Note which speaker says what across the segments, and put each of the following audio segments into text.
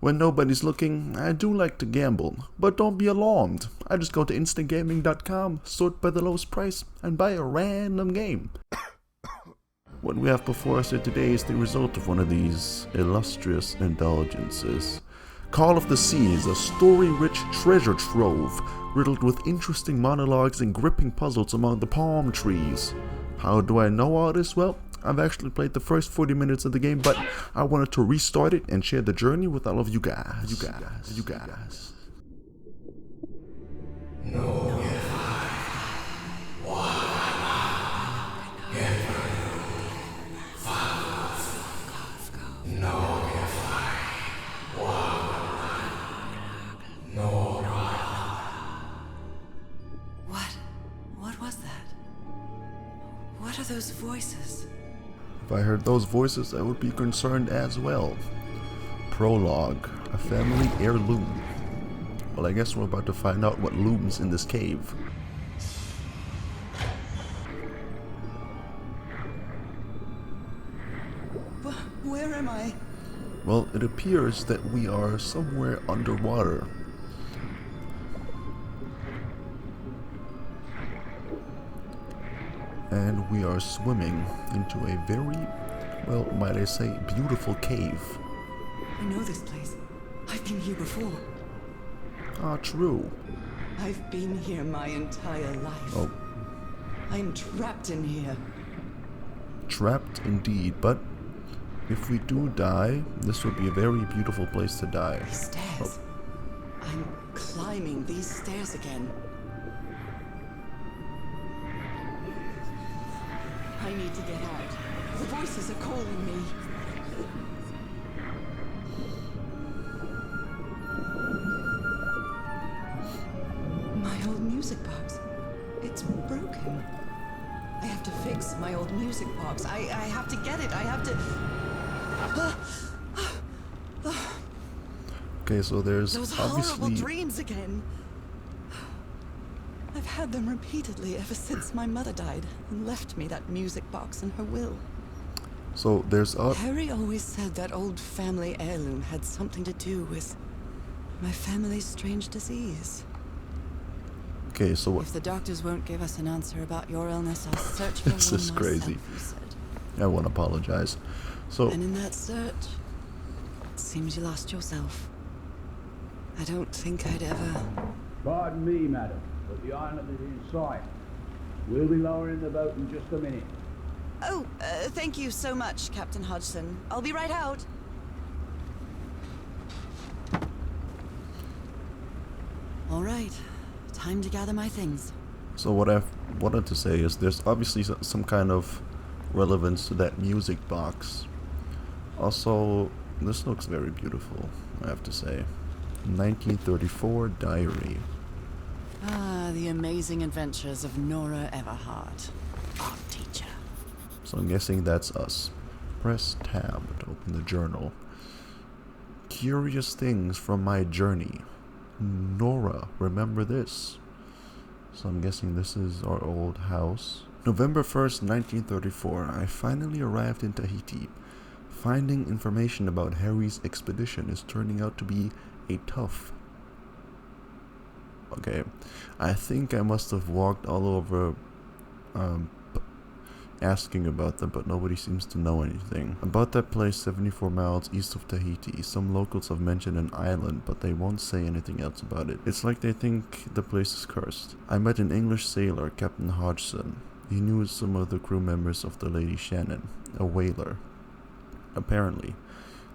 Speaker 1: When nobody's looking, I do like to gamble, but don't be alarmed. I just go to instantgaming.com, sort by the lowest price, and buy a random game. What we have before us here today is the result of one of these illustrious indulgences. Call of the Seas, a story-rich treasure trove, riddled with interesting monologues and gripping puzzles among the palm trees. How do I know all this? Well, I've actually played the first 40 minutes of the game, but I wanted to restart it and share the journey with all of you guys.
Speaker 2: No.
Speaker 3: What was that? What are those voices?
Speaker 1: If I heard those voices, I would be concerned as well. Prologue, a family heirloom. Well, I guess we're about to find out what looms in this cave.
Speaker 3: Where am I?
Speaker 1: Well, it appears that we are somewhere underwater. And we are swimming into a very, well, might I say, beautiful cave.
Speaker 3: I know this place. I've been here before.
Speaker 1: Ah, true.
Speaker 3: I've been here my entire life.
Speaker 1: Oh.
Speaker 3: I'm trapped in here.
Speaker 1: Trapped indeed, but if we do die, this would be a very beautiful place to die.
Speaker 3: These stairs. I'm climbing these stairs again. I need to get out. The voices are calling me. My old music box. It's broken. I have to fix my old music box. I have to get it. I have to...
Speaker 1: Okay, so there's
Speaker 3: Those
Speaker 1: obviously...
Speaker 3: horrible dreams again. I've had them repeatedly ever since my mother died and left me that music box in her will.
Speaker 1: So there's
Speaker 3: Harry always said that old family heirloom had something to do with my family's strange disease.
Speaker 1: Okay, so what?
Speaker 3: If the doctors won't give us an answer about your illness, I'll search for
Speaker 1: This
Speaker 3: one
Speaker 1: is
Speaker 3: myself,
Speaker 1: crazy.
Speaker 3: he said.
Speaker 1: I want to apologize. So,
Speaker 3: And in that search, it seems you lost yourself. I don't think I'd ever...
Speaker 4: Pardon me, madam, but the island is in sight. We'll be lowering the boat in just a minute.
Speaker 3: Oh, thank you so much, Captain Hodgson. I'll be right out. All right. Time to gather my things.
Speaker 1: so what I wanted to say is there's obviously some kind of relevance to that music box. Also, this looks very beautiful, I have to say. 1934 diary.
Speaker 3: Ah, the amazing adventures of Nora Everhart, art teacher.
Speaker 1: So I'm guessing that's us. Press tab to open the journal. Curious things from my journey. Nora, remember this? So I'm guessing this is our old house. November 1st, 1934, I finally arrived in Tahiti. Finding information about Harry's expedition is turning out to be a tough. Okay, I think I must have walked all over asking about them, but nobody seems to know anything. About that place 74 miles east of Tahiti, some locals have mentioned an island, but they won't say anything else about it. It's like they think the place is cursed. I met an English sailor, Captain Hodgson. He knew some of the crew members of the Lady Shannon, a whaler. Apparently,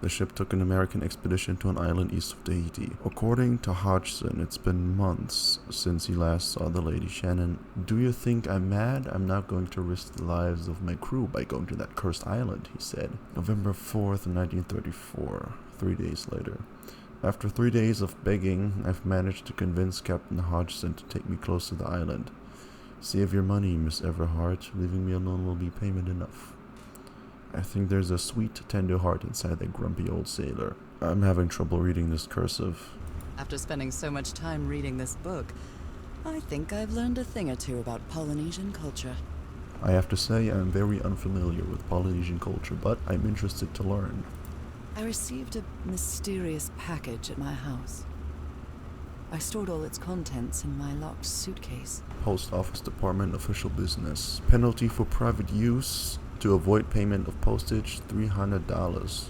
Speaker 1: the ship took an American expedition to an island east of Tahiti. According to Hodgson, it's been months since he last saw the Lady Shannon. Do you think I'm mad? I'm not going to risk the lives of my crew by going to that cursed island, he said. November 4th, 1934, 3 days later. After 3 days of begging, I've managed to convince Captain Hodgson to take me close to the island. Save your money, Miss Everhart. Leaving me alone will be payment enough. I think there's a sweet, tender heart inside that grumpy old sailor. I'm having trouble reading this cursive.
Speaker 3: After spending so much time reading this book, I think I've learned a thing or two about Polynesian culture.
Speaker 1: I have to say I'm very unfamiliar with Polynesian culture, but I'm interested to learn.
Speaker 3: I received a mysterious package at my house. I stored all its contents in my locked suitcase.
Speaker 1: Post Office Department official business. Penalty for private use. To avoid payment of postage, $300.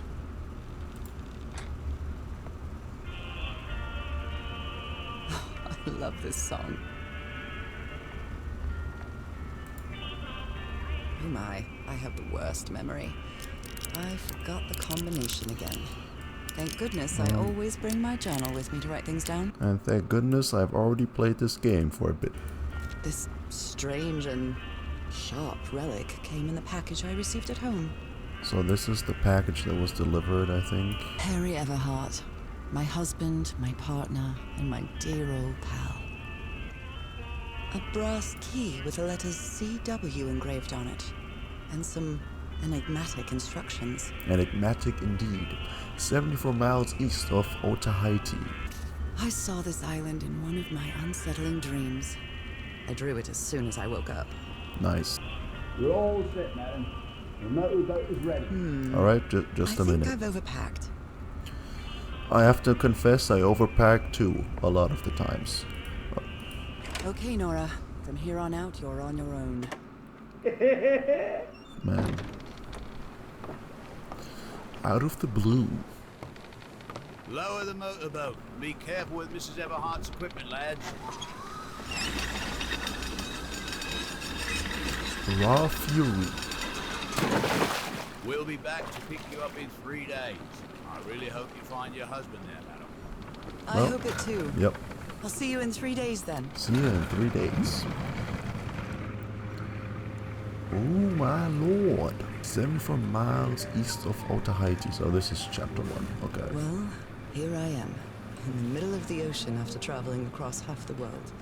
Speaker 3: I love this song. Oh my, I have the worst memory. I forgot the combination again. Thank goodness I always bring my journal with me to write things down.
Speaker 1: And thank goodness I've already played this game for a bit.
Speaker 3: This strange and sharp relic came in the package I received at home.
Speaker 1: So this is the package that was delivered, I think.
Speaker 3: Harry Everhart, my husband, my partner, and my dear old pal. A brass key with the letters CW engraved on it, and some enigmatic instructions.
Speaker 1: Enigmatic indeed. 74 miles east of Otaheite.
Speaker 3: I saw this island in one of my unsettling dreams. I drew it as soon as I woke up.
Speaker 1: Nice.
Speaker 4: We're all set, madam. The motorboat is ready.
Speaker 1: Alright, just a
Speaker 3: I
Speaker 1: minute.
Speaker 3: think I've overpacked.
Speaker 1: I have to confess I overpack too, a lot of the times.
Speaker 3: Okay, Nora. From here on out, you're on your own.
Speaker 1: Man. Out of the blue.
Speaker 4: Lower the motorboat. Be careful with Mrs. Everhart's equipment, lads.
Speaker 1: Raw fury.
Speaker 4: We'll be back to pick you up in 3 days. I really hope you find your husband there, madam.
Speaker 3: I
Speaker 1: Well,
Speaker 3: hope it too.
Speaker 1: Yep.
Speaker 3: I'll see you in 3 days then.
Speaker 1: See you in 3 days. Oh my lord. 74 miles east of Otaheite. So this is chapter 1. Okay.
Speaker 3: Well, here I am, in the middle of the ocean after traveling across half the world.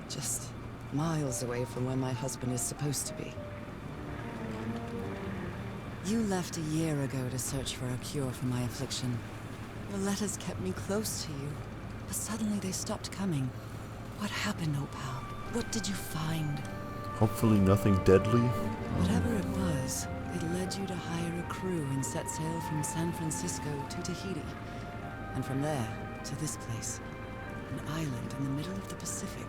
Speaker 3: Just miles away from where my husband is supposed to be. You left a year ago to search for a cure for my affliction. Your letters kept me close to you, but suddenly they stopped coming. What happened, Opal? What did you find?
Speaker 1: Hopefully nothing deadly.
Speaker 3: Whatever it was, it led you to hire a crew and set sail from San Francisco to Tahiti. And from there to this place, an island in the middle of the Pacific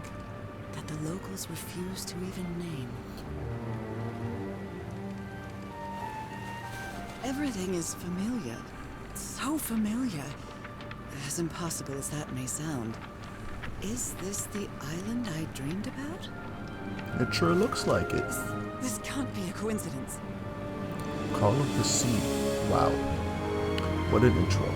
Speaker 3: that the locals refuse to even name. Everything is familiar. So familiar. As impossible as that may sound. Is this the island I dreamed about?
Speaker 1: It sure looks like it.
Speaker 3: This can't be a coincidence.
Speaker 1: Call of the Sea. Wow. What an intro.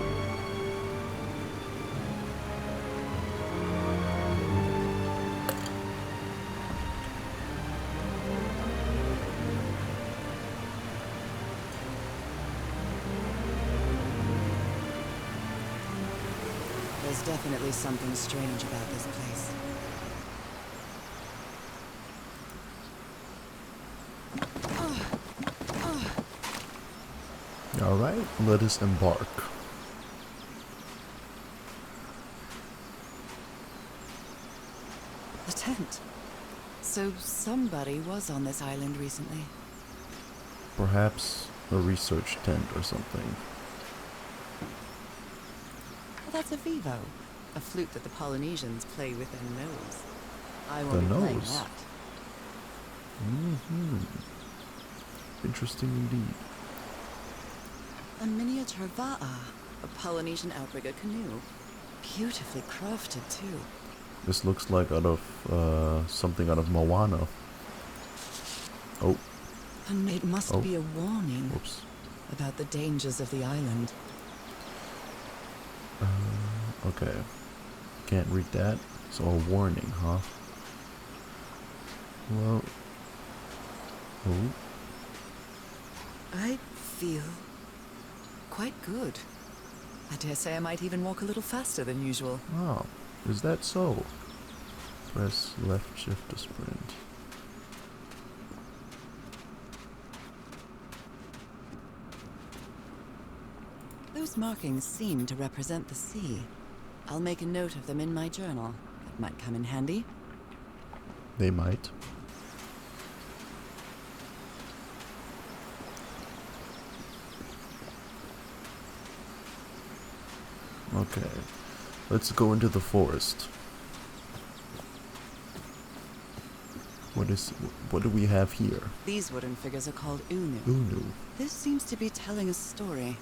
Speaker 3: There's definitely something strange about this place.
Speaker 1: Alright, let us embark.
Speaker 3: The tent. So somebody was on this island recently.
Speaker 1: Perhaps a research tent or something.
Speaker 3: Well, that's a vivo. A flute that the Polynesians play with their nose. I
Speaker 1: The
Speaker 3: won't be playing
Speaker 1: nose?
Speaker 3: that.
Speaker 1: Interesting indeed.
Speaker 3: A miniature va'a, a Polynesian outrigger canoe. Beautifully crafted, too.
Speaker 1: This looks like out of something out of Moana. Oh,
Speaker 3: And it must
Speaker 1: Oh.
Speaker 3: be a warning
Speaker 1: whoops.
Speaker 3: about the dangers of the island.
Speaker 1: Okay. Can't read that. So a warning, huh? Well. Oh.
Speaker 3: I feel quite good. I dare say I might even walk a little faster than usual.
Speaker 1: Oh. Is that so? Press left shift to sprint.
Speaker 3: Those markings seem to represent the sea. I'll make a note of them in my journal. It might come in handy.
Speaker 1: They might. Okay. Let's go into the forest. What do we have here?
Speaker 3: These wooden figures are called Unu.
Speaker 1: Unu.
Speaker 3: This seems to be telling a story.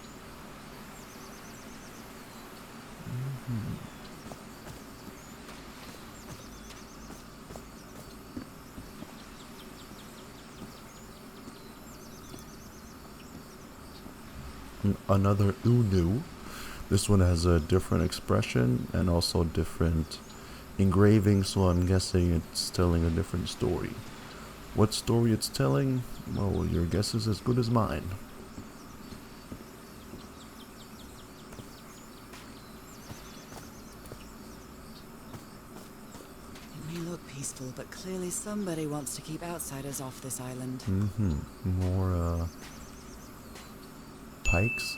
Speaker 1: Another Unu. This one has a different expression and also different engraving, so I'm guessing it's telling a different story. What story it's telling? Well, your guess is as good as mine.
Speaker 3: It may look peaceful, but clearly somebody wants to keep outsiders off this island.
Speaker 1: More, pikes?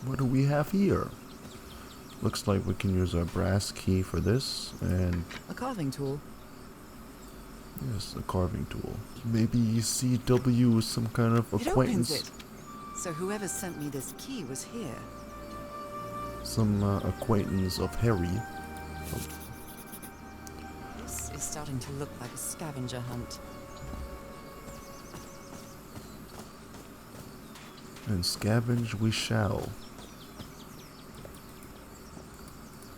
Speaker 1: What do we have here? Looks like we can use our brass key for this, and
Speaker 3: A carving tool.
Speaker 1: yes, a carving tool. Maybe CW is some kind of
Speaker 3: It opens
Speaker 1: acquaintance.
Speaker 3: it. So whoever sent me this key was here.
Speaker 1: Some acquaintance of Harry.
Speaker 3: This is starting to look like a scavenger hunt.
Speaker 1: And scavenge we shall.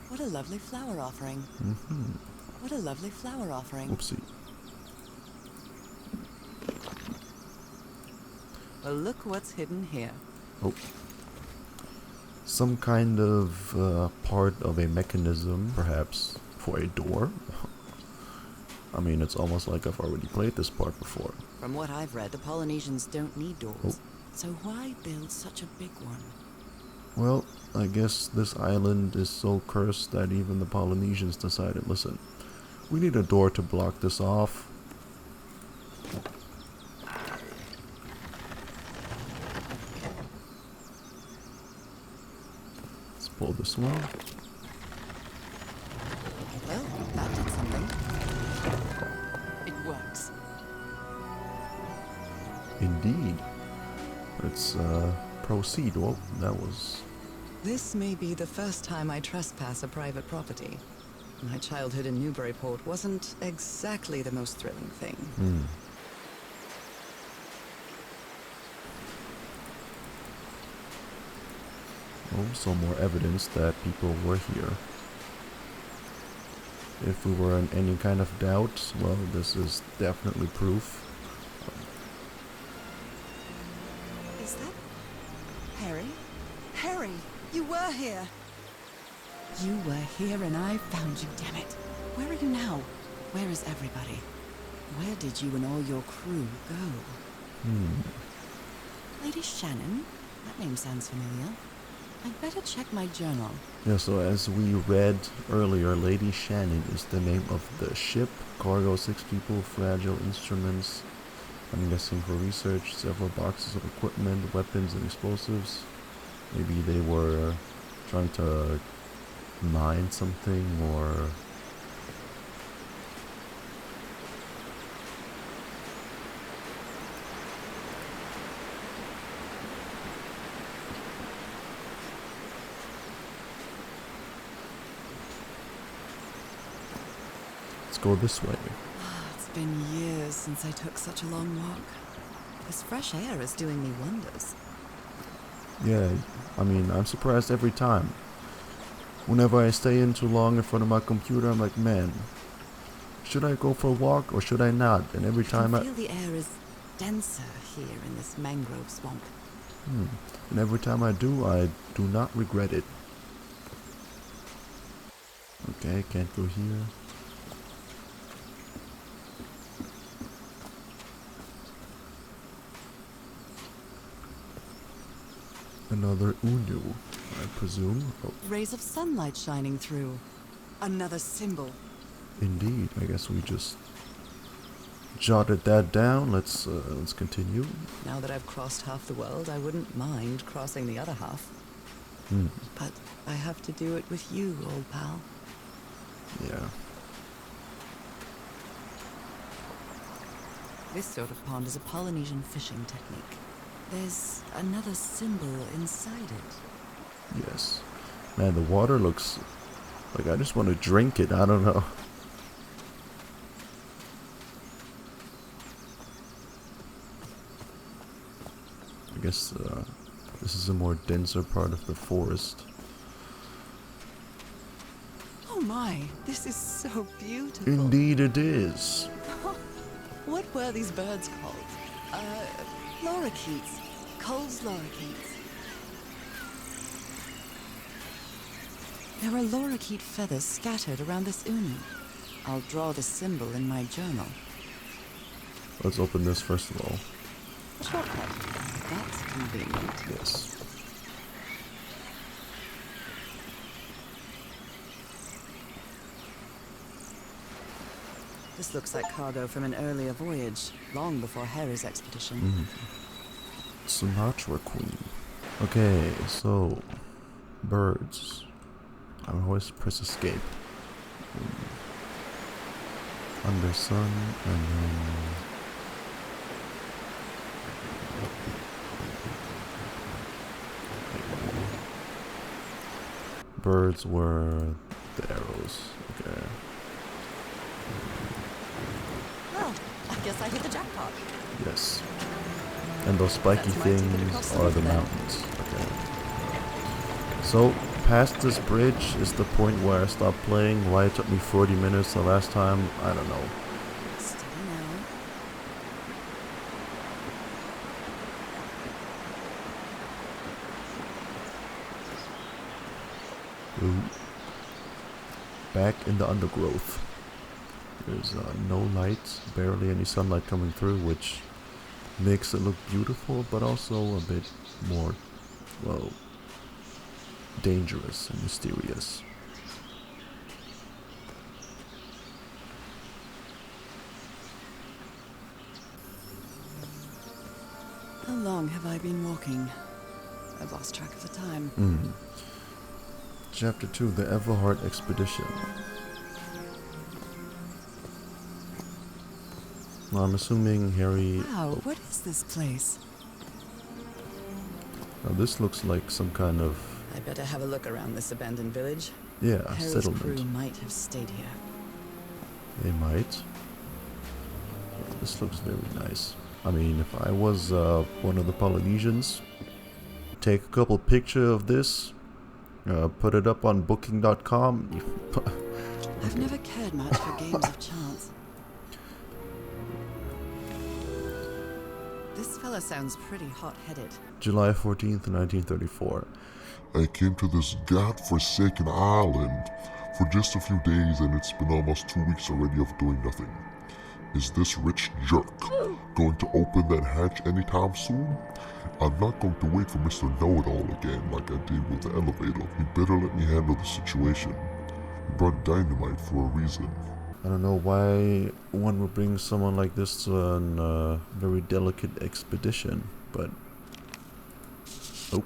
Speaker 3: What a lovely flower offering. What a lovely flower offering.
Speaker 1: Oopsie.
Speaker 3: Well, look what's hidden here.
Speaker 1: Oh. Some kind of part of a mechanism, perhaps, for a door. I mean, it's almost like I've already played this part before.
Speaker 3: From what I've read, the Polynesians don't need doors.
Speaker 1: Oh.
Speaker 3: So why build such a big one?
Speaker 1: Well, I guess this island is so cursed that even the Polynesians decided, listen, we need a door to block this off. Let's pull this one.
Speaker 3: Well, that did something. It works.
Speaker 1: Indeed. Let's proceed. Well, that was...
Speaker 3: This may be the first time I trespass a private property. My childhood in Newburyport wasn't exactly the most thrilling thing.
Speaker 1: Also more evidence that people were here. If we were in any kind of doubt, well, this is definitely proof.
Speaker 3: Is that Harry? Harry, you were here. You were here and I found you, damn it. Where are you now? Where is everybody? Where did you and all your crew go? Lady Shannon? That name sounds familiar. I'd better check my journal.
Speaker 1: Yeah, so as we read earlier, Lady Shannon is the name of the ship. Cargo, 6 people, fragile instruments. I'm guessing for research, several boxes of equipment, weapons and explosives. Maybe they were trying to mine something, or... Let's go this way.
Speaker 3: It's been years since I took such a long walk. This fresh air is doing me wonders.
Speaker 1: Yeah, I mean, I'm surprised every time. Whenever I stay in too long in front of my computer, I'm like, man, should I go for a walk or should I not? And every time
Speaker 3: I feel the air is denser here in this mangrove swamp.
Speaker 1: And every time I do not regret it. Okay, can't go here. Another Unu, I presume. Oh,
Speaker 3: Rays of sunlight shining through. Another symbol.
Speaker 1: indeed. I guess we just jotted that down. Let's continue.
Speaker 3: Now that I've crossed half the world, I wouldn't mind crossing the other half. But I have to do it with you, old pal.
Speaker 1: Yeah.
Speaker 3: This sort of pond is a Polynesian fishing technique. There's another symbol inside it.
Speaker 1: Yes. Man, the water looks like I just want to drink it. I don't know. I guess this is a more denser part of the forest.
Speaker 3: Oh my, this is so beautiful.
Speaker 1: Indeed it is.
Speaker 3: What were these birds called? Lorikeets. Cole's lorikeets. There are lorikeet feathers scattered around this uni. I'll draw the symbol in my journal.
Speaker 1: Let's open this first of all.
Speaker 3: Shortcut. That's convenient.
Speaker 1: Yes.
Speaker 3: This looks like cargo from an earlier voyage, long before Harry's expedition.
Speaker 1: Sumatra Queen. Okay, so birds. I always press escape. Under sun and then birds were the arrows. Okay.
Speaker 3: Well, I guess I hit the jackpot.
Speaker 1: Yes. And those spiky
Speaker 3: That's my ticket
Speaker 1: things
Speaker 3: across the
Speaker 1: are the
Speaker 3: river then.
Speaker 1: mountains. Okay. So, past this bridge is the point where I stopped playing. Why it took me 40 minutes the last time, I don't know.
Speaker 3: Steady now.
Speaker 1: Ooh. Back in the undergrowth. There's no light, barely any sunlight coming through, which makes it look beautiful, but also a bit more, well, dangerous and mysterious.
Speaker 3: How long have I been walking? I've lost track of the time.
Speaker 1: Chapter 2, The Everhard Expedition. Well, I'm assuming Harry...
Speaker 3: Wow, what is this place?
Speaker 1: Now this looks like some kind of...
Speaker 3: I better have a look around this abandoned village.
Speaker 1: yeah,
Speaker 3: Harry's
Speaker 1: settlement.
Speaker 3: crew might have stayed here.
Speaker 1: They might. This looks very nice. I mean, if I was one of the Polynesians, take a couple pictures of this, put it up on booking.com.
Speaker 3: I've never cared much for games of chance. This fella sounds pretty hot-headed.
Speaker 1: July 14th, 1934.
Speaker 2: I came to this god-forsaken island for just a few days, and it's been almost 2 weeks already of doing nothing. Is this rich jerk going to open that hatch anytime soon? I'm not going to wait for Mr. Know-It-All again like I did with the elevator. He better let me handle the situation. He brought dynamite for a reason.
Speaker 1: I don't know why one would bring someone like this to a very delicate expedition, but... oh.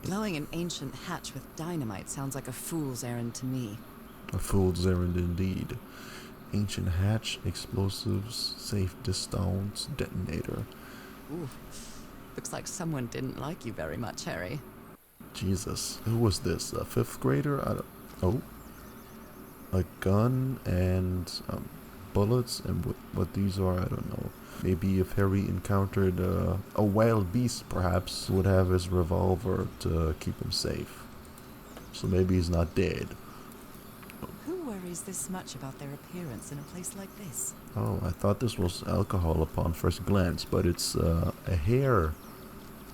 Speaker 3: Blowing an ancient hatch with dynamite sounds like a fool's errand to me.
Speaker 1: A fool's errand indeed. Ancient hatch, explosives, safe distance, detonator.
Speaker 3: Ooh, looks like someone didn't like you very much, Harry.
Speaker 1: Jesus, who was this? A fifth grader? I don't... oh. A gun and bullets, and what these are, I don't know. Maybe if Harry encountered a wild beast, perhaps, would have his revolver to keep him safe. So maybe he's not dead.
Speaker 3: Who worries this much about their appearance in a place like this?
Speaker 1: Oh, I thought this was alcohol upon first glance, but it's a hair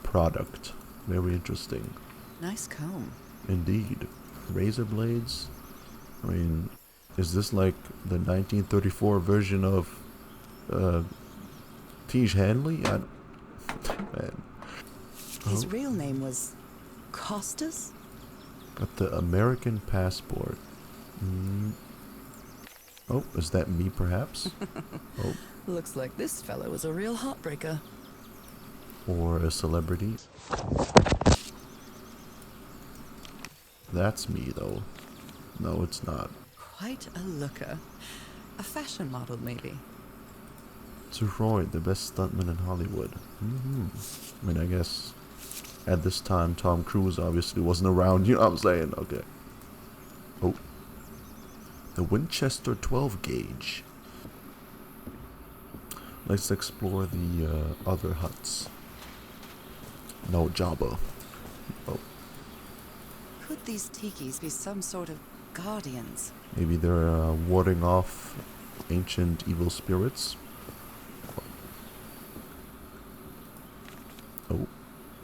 Speaker 1: product. Very interesting.
Speaker 3: Nice comb.
Speaker 1: Indeed. Razor blades. I mean, is this like the 1934 version of Tiege Hanley? Man.
Speaker 3: His
Speaker 1: Oh,
Speaker 3: real name was Costas?
Speaker 1: got the American passport. Oh, is that me perhaps? Oh,
Speaker 3: Looks like this fellow was a real heartbreaker.
Speaker 1: or a celebrity. That's me though. No, it's not.
Speaker 3: Quite a looker. A fashion model, maybe.
Speaker 1: To Roy, the best stuntman in Hollywood. I mean, I guess at this time Tom Cruise obviously wasn't around, you know what I'm saying? Okay. Oh. The Winchester 12 gauge. Let's explore the other huts. No Jabba. Oh,
Speaker 3: Could these tikis be some sort of guardians?
Speaker 1: maybe they're warding off ancient evil spirits. Oh,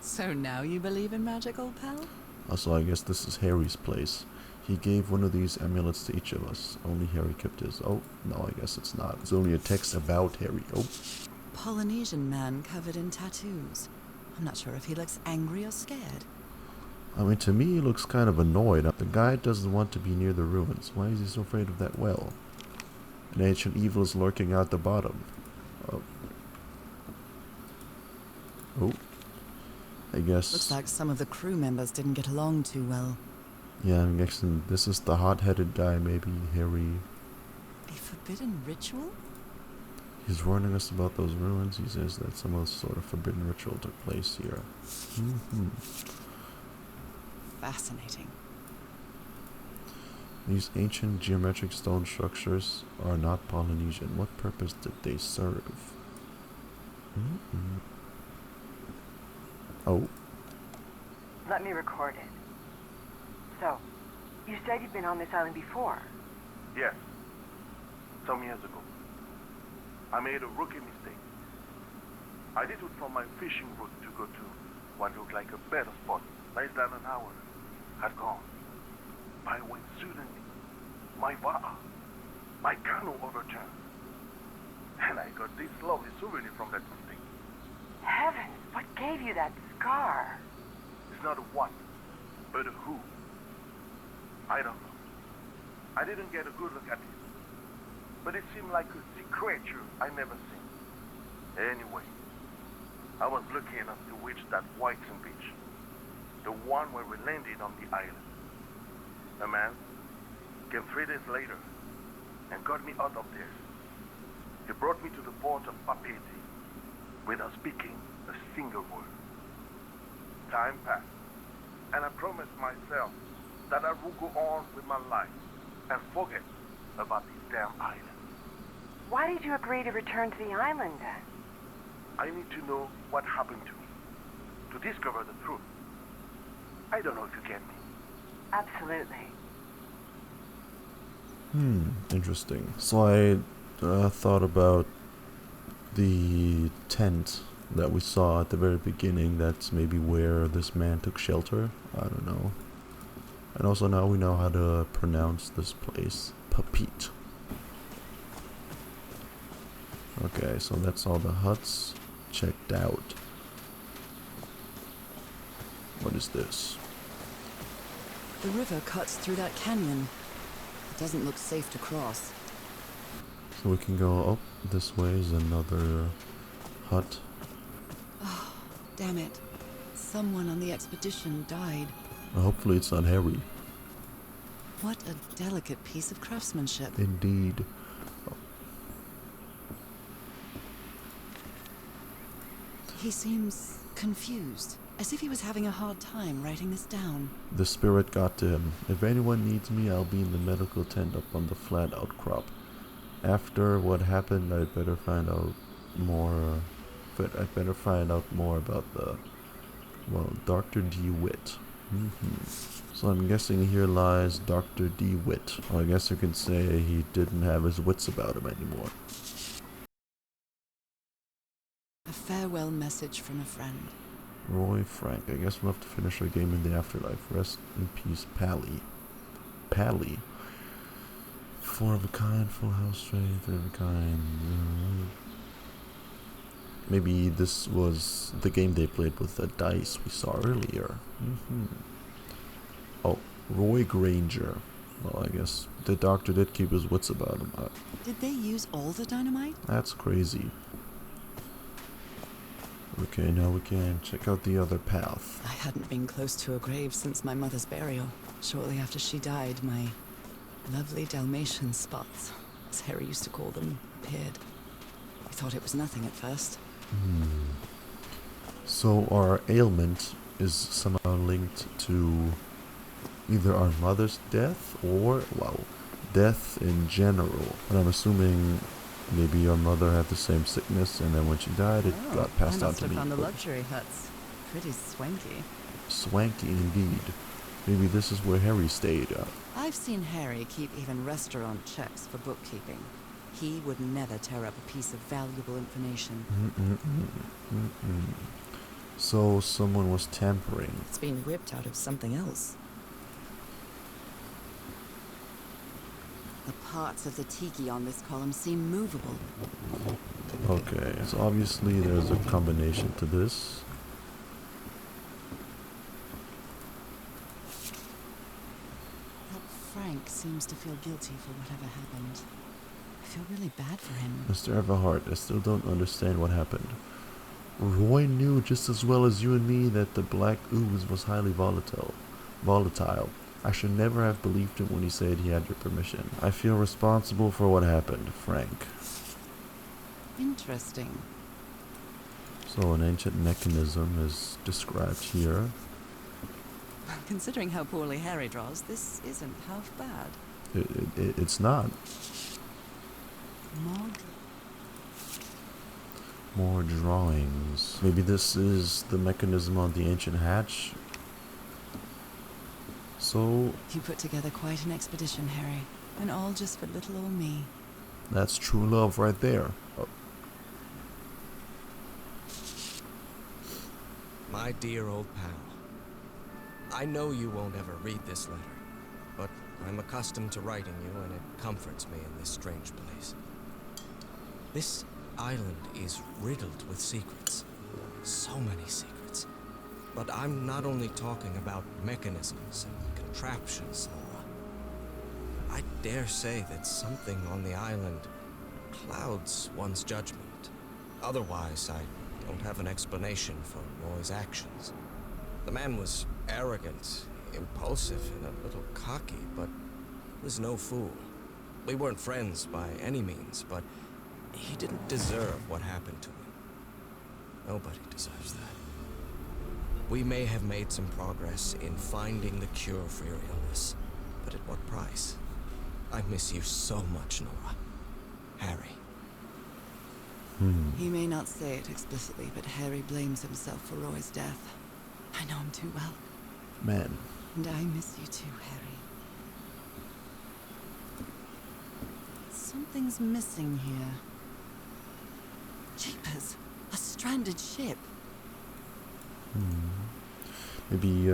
Speaker 3: So now you believe in magic, old pal?
Speaker 1: also I guess this is Harry's place. He gave one of these amulets to each of us. Only Harry kept his. Oh, no, I guess it's not. It's only a text about Harry. Oh,
Speaker 3: Polynesian man covered in tattoos. I'm not sure if he looks angry or scared.
Speaker 1: I mean, to me, he looks kind of annoyed. The guy doesn't want to be near the ruins. Why is he so afraid of that well? An ancient evil is lurking out the bottom. Oh. Oh. I guess...
Speaker 3: Looks like some of the crew members didn't get along too well.
Speaker 1: Yeah, I'm guessing this is the hot-headed guy, maybe Harry.
Speaker 3: A forbidden ritual?
Speaker 1: He's warning us about those ruins. He says that some sort of forbidden ritual took place here.
Speaker 3: Fascinating.
Speaker 1: These ancient geometric stone structures are not Polynesian. What purpose did they serve? Oh,
Speaker 5: Let me record it. So, you said you've been on this island before.
Speaker 6: Yes. Some years ago. I made a rookie mistake. I did it from my fishing route to go to what looked like a better spot. Less than an hour had gone. But when suddenly, my canoe overturned. And I got this lovely souvenir from that mistake.
Speaker 5: Heavens, what gave you that scar?
Speaker 6: It's not a what, but a who. I don't know. I didn't get a good look at it. But it seemed like a sea creature I never seen. Anyway, I was lucky enough to reach that Whitesand beach. The one where we landed on the island. A man came 3 days later and got me out of there. He brought me to the port of Papeete without speaking a single word. Time passed, and I promised myself that I would go on with my life and forget about this damn island.
Speaker 5: Why did you agree to return to the island then?
Speaker 6: I need to know what happened to me, to discover the truth. I don't know if you get me.
Speaker 5: Absolutely.
Speaker 1: Interesting. So I thought about the tent that we saw at the very beginning. That's maybe where this man took shelter. I don't know. And also now we know how to pronounce this place. Papeete. Okay, so that's all the huts checked out. What is this?
Speaker 3: The river cuts through that canyon. It doesn't look safe to cross.
Speaker 1: So we can go up this way is another hut.
Speaker 3: Oh, damn it. Someone on the expedition died.
Speaker 1: Hopefully it's not Harry.
Speaker 3: What a delicate piece of craftsmanship.
Speaker 1: Indeed.
Speaker 3: He seems confused, as if he was having a hard time writing this down.
Speaker 1: The spirit got to him. If anyone needs me, I'll be in the medical tent up on the flat outcrop. After what happened, I'd better find out more. I'd better find out more about the, well, Dr. DeWitt. So I'm guessing here lies Dr. DeWitt. Or I guess you could say he didn't have his wits about him anymore.
Speaker 3: A farewell message from a friend.
Speaker 1: Roy Frank. I guess we'll have to finish our game in the afterlife. Rest in peace, Pally. Pally. 4 of a kind, full house strength, 3 of a kind. Maybe this was the game they played with the dice we saw earlier. Oh, Roy Granger. Well, I guess the doctor did keep his wits about him.
Speaker 3: Did they use all the dynamite?
Speaker 1: That's crazy. Okay, now we can check out the other path.
Speaker 3: I hadn't been close to a grave since my mother's burial. Shortly after she died, my lovely Dalmatian spots, as Harry used to call them, appeared. They thought it was nothing at first.
Speaker 1: So our ailment is somehow linked to either our mother's death or, well, death in general. And I'm assuming maybe your mother had the same sickness, and then when she died, it got passed
Speaker 3: I
Speaker 1: on
Speaker 3: must
Speaker 1: to
Speaker 3: have
Speaker 1: me.
Speaker 3: found the luxury huts. Pretty swanky.
Speaker 1: Swanky indeed. Maybe this is where Harry stayed.
Speaker 3: I've seen Harry keep even restaurant checks for bookkeeping. He would never tear up a piece of valuable information.
Speaker 1: So someone was tampering.
Speaker 3: It's been ripped out of something else. The parts of the tiki on this column seem movable.
Speaker 1: Okay, so obviously there's a combination to this.
Speaker 3: That Frank seems to feel guilty for whatever happened. I feel really bad for him.
Speaker 1: Mr. Everhart, I still don't understand what happened. Roy knew just as well as you and me that the black ooze was highly volatile. I should never have believed him when he said he had your permission. I feel responsible for what happened, Frank.
Speaker 3: Interesting.
Speaker 1: So an ancient mechanism is described here.
Speaker 3: Considering how poorly Harry draws, this isn't half bad.
Speaker 1: It's not. More drawings. Maybe this is the mechanism on the ancient hatch. So
Speaker 3: You put together quite an expedition, Harry. And all just for little old me.
Speaker 1: that's true love right there. Oh,
Speaker 7: My dear old pal, I know you won't ever read this letter, but I'm accustomed to writing you, and it comforts me in this strange place. This island is riddled with secrets. So many secrets. But I'm not only talking about mechanisms and contraptions, Nora. I dare say that something on the island clouds one's judgment. Otherwise, I don't have an explanation for Roy's actions. The man was arrogant, impulsive, and a little cocky, but was no fool. We weren't friends by any means, but he didn't deserve what happened to him. Nobody deserves that. We may have made some progress in finding the cure for your illness, but at what price? I miss you so much, Nora. Harry.
Speaker 3: He may not say it explicitly, but Harry blames himself for Roy's death. I know him too well.
Speaker 1: man.
Speaker 3: And I miss you too, Harry. Something's missing here. Jeepers, a stranded ship.
Speaker 1: Maybe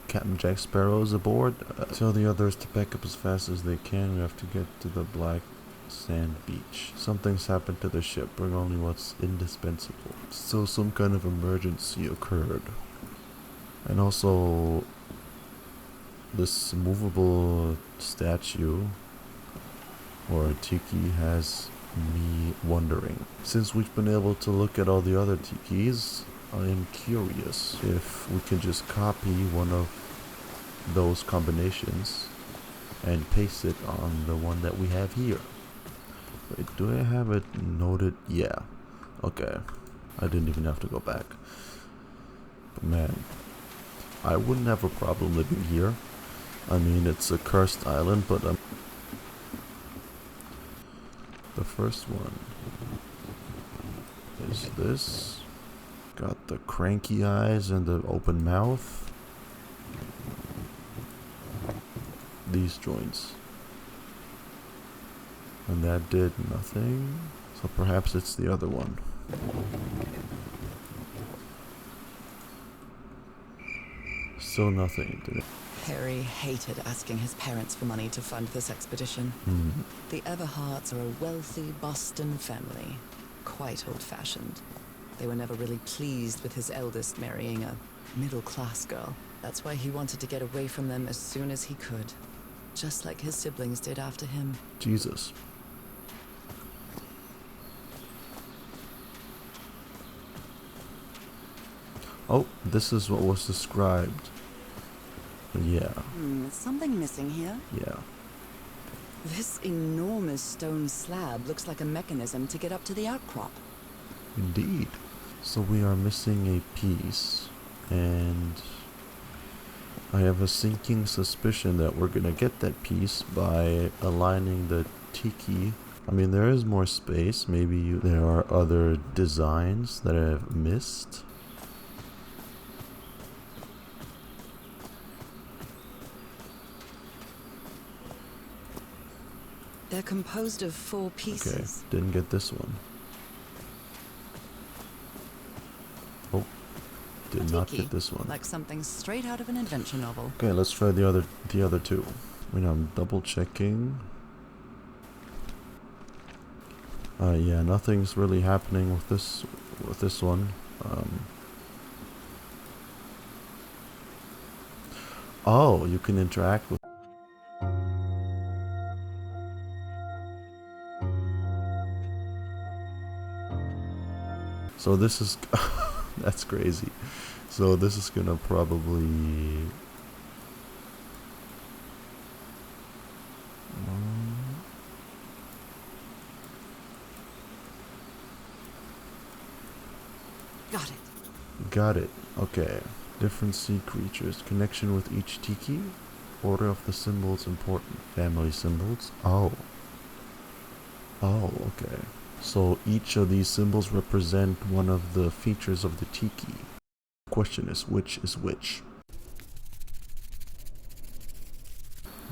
Speaker 1: Captain Jack Sparrow is aboard. Tell the others to pack up as fast as they can. We have to get to the black sand beach. Something's happened to the ship. Bring only what's indispensable. So some kind of emergency occurred. And also this movable statue or tiki has me wondering. Since we've been able to look at all the other tikis, I am curious if we can just copy one of those combinations and paste it on the one that we have here. Wait, do I have it noted? Yeah. Okay. I didn't even have to go back. But man, I wouldn't have a problem living here. I mean, it's a cursed island, but the first one is this. Got the cranky eyes and the open mouth. These joints. And that did nothing. So perhaps it's the other one. Still nothing, did it?
Speaker 3: Harry hated asking his parents for money to fund this expedition. The Everharts are a wealthy Boston family, quite old-fashioned. They were never really pleased with his eldest marrying a middle-class girl. That's why he wanted to get away from them as soon as he could, just like his siblings did after him.
Speaker 1: Jesus. Oh, this is what was described. Yeah,
Speaker 3: Something missing here.
Speaker 1: yeah.
Speaker 3: This enormous stone slab looks like a mechanism to get up to the outcrop.
Speaker 1: Indeed. So we are missing a piece, and I have a sinking suspicion that we're gonna get that piece by aligning the tiki. I mean, there is more space. Maybe there are other designs that I've missed.
Speaker 3: They're composed of 4
Speaker 1: Okay,
Speaker 3: pieces.
Speaker 1: didn't get this one. Oh, did not
Speaker 3: Tiki,
Speaker 1: get this one.
Speaker 3: like something straight out of an adventure novel.
Speaker 1: Okay, let's try the other two. I mean, I'm double checking. Yeah, nothing's really happening with this one. Oh, you can interact with. So this is that's crazy. So this is gonna probably
Speaker 3: Got it.
Speaker 1: got it. Okay. Different sea creatures. Connection with each tiki. Order of the symbols important. Family symbols. Oh. Oh, okay. So each of these symbols represent one of the features of the tiki. Question is, which is which?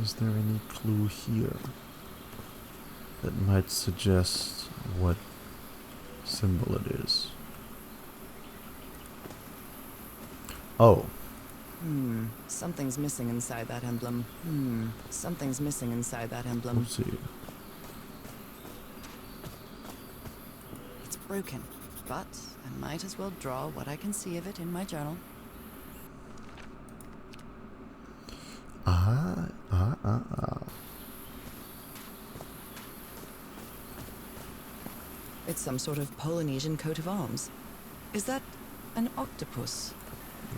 Speaker 1: Is there any clue here that might suggest what symbol it is? Oh,
Speaker 3: Something's missing inside that emblem. Something's missing inside that emblem.
Speaker 1: let's see.
Speaker 3: It's broken, but I might as well draw what I can see of it in my journal. It's some sort of Polynesian coat of arms. Is that an octopus?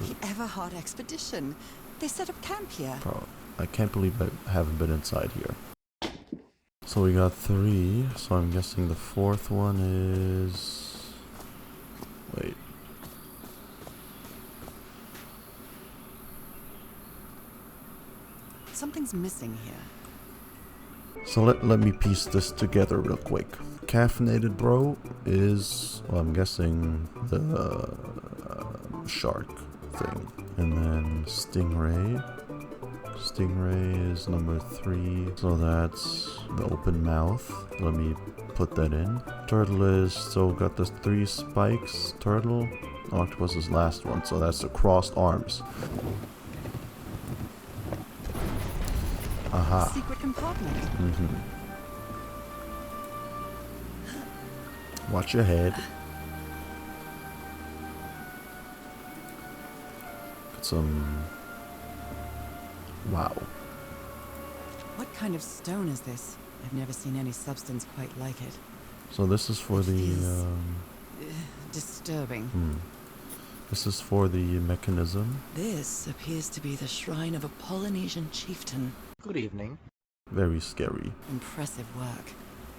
Speaker 3: The Everhard expedition. They set up camp here.
Speaker 1: Bro, I can't believe I haven't been inside here. So we got 3, so I'm guessing the 4th one is... Wait.
Speaker 3: Something's missing here.
Speaker 1: So let me piece this together real quick. Caffeinated bro is, well, I'm guessing the shark thing. And then stingray. Stingray is number 3. So that's the open mouth. Let me put that in. Turtle is, so got the 3 spikes. Turtle. Octopus is last one, so that's the crossed arms. Aha.
Speaker 3: Secret compartment.
Speaker 1: Watch your head. Got some... Wow.
Speaker 3: What kind of stone is this? I've never seen any substance quite like it.
Speaker 1: So this is for the...
Speaker 3: Disturbing.
Speaker 1: This is for the mechanism.
Speaker 3: This appears to be the shrine of a Polynesian chieftain.
Speaker 8: Good evening.
Speaker 1: Very scary.
Speaker 3: Impressive work.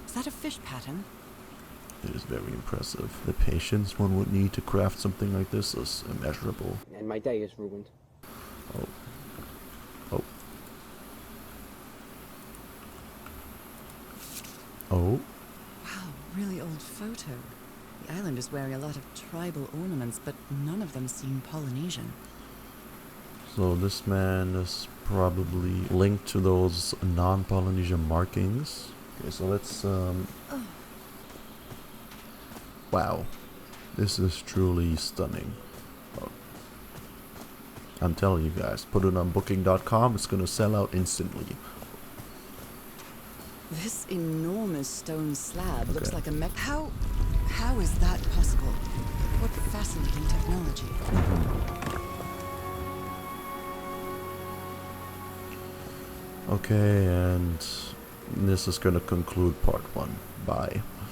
Speaker 3: Is that a fish pattern?
Speaker 1: It is very impressive. The patience one would need to craft something like this is immeasurable.
Speaker 8: And my day is ruined.
Speaker 1: Oh. Oh. Oh.
Speaker 3: Wow, really old photo. The island is wearing a lot of tribal ornaments, but none of them seem Polynesian.
Speaker 1: So this man is probably linked to those non-Polynesian markings. Okay, so let's Wow. This is truly stunning. Oh. I'm telling you guys, put it on booking.com, it's gonna sell out instantly.
Speaker 3: This enormous stone slab looks
Speaker 1: Okay.
Speaker 3: like a mech. How is that possible? What fascinating technology.
Speaker 1: Okay, and this is gonna conclude part 1. Bye.